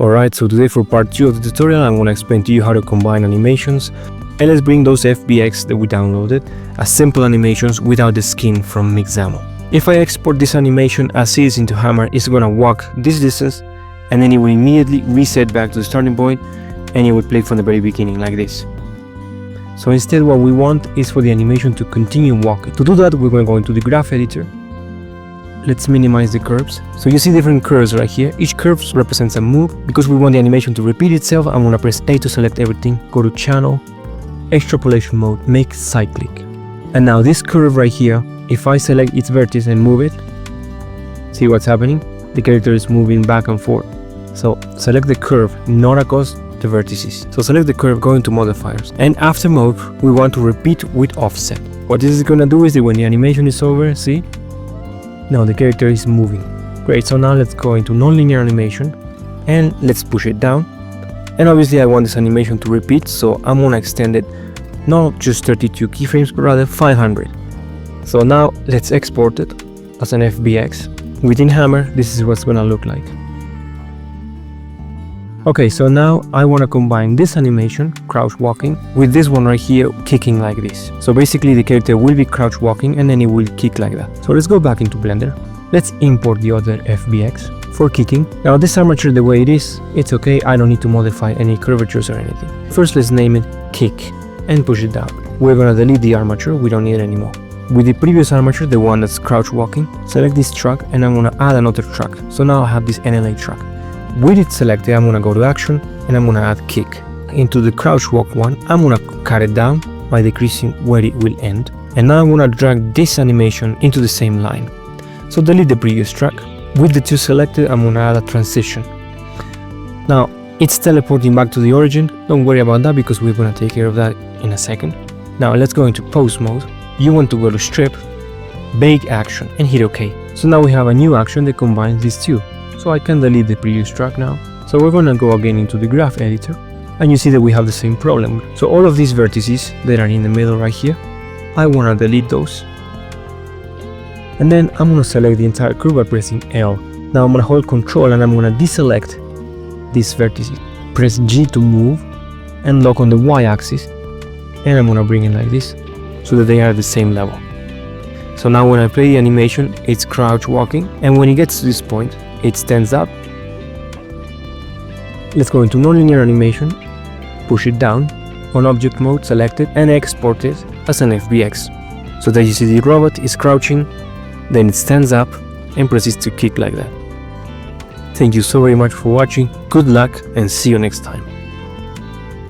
Alright, so today for part 2 of the tutorial I'm gonna explain to you how to combine animations, and let's bring those FBX that we downloaded as simple animations without the skin from Mixamo. If I export this animation as is into Hammer, it's gonna walk this distance and then it will immediately reset back to the starting point and it will play from the very beginning like this. So instead what we want is for the animation to continue walking. To do that we're gonna go into the graph editor. Let's minimize the curves. So you see different curves right here. Each curve represents a move. Because we want the animation to repeat itself, I'm gonna press A to select everything, go to channel, extrapolation mode, make cyclic. And now this curve right here, if I select its vertex and move it, see what's happening? The character is moving back and forth. So select the curve, not across the vertices. So select the curve, go into modifiers. And after mode, we want to repeat with offset. What this is gonna do is that when the animation is over, see? Now the character is moving. Great, so now let's go into nonlinear animation and let's push it down. And obviously I want this animation to repeat, so I'm gonna extend it not just 32 keyframes, but rather 500. So now let's export it as an FBX. Within Hammer, this is what's gonna look like. Okay, so now I want to combine this animation, crouch walking, with this one right here, kicking like this. So basically the character will be crouch walking and then it will kick like that. So let's go back into Blender. Let's import the other FBX for kicking. Now this armature, the way it is, it's okay. I don't need to modify any curvatures or anything. First let's name it kick and push it down. We're gonna delete the armature, we don't need it anymore. With the previous armature, the one that's crouch walking, select this track and I'm gonna add another track. So now I have this NLA track. With it selected, I'm gonna go to action and I'm gonna add kick. Into the crouch walk one, I'm gonna cut it down by decreasing where it will end. And now I'm gonna drag this animation into the same line. So delete the previous track. With the two selected, I'm gonna add a transition. Now, it's teleporting back to the origin. Don't worry about that because we're gonna take care of that in a second. Now let's go into pose mode. You want to go to strip, bake action and hit OK. So now we have a new action that combines these two. So I can delete the previous track now. So we're gonna go again into the graph editor and you see that we have the same problem. So all of these vertices that are in the middle right here, I wanna delete those. And then I'm gonna select the entire curve by pressing L. Now I'm gonna hold Control and I'm gonna deselect these vertices. Press G to move and lock on the Y axis. And I'm gonna bring it like this so that they are at the same level. So now when I play the animation, it's crouch walking, and when it gets to this point, it stands up. Let's go into nonlinear animation, push it down, on object mode, select it and export it as an FBX. So that you see the robot is crouching, then it stands up and proceeds to kick like that. Thank you so very much for watching, good luck and see you next time.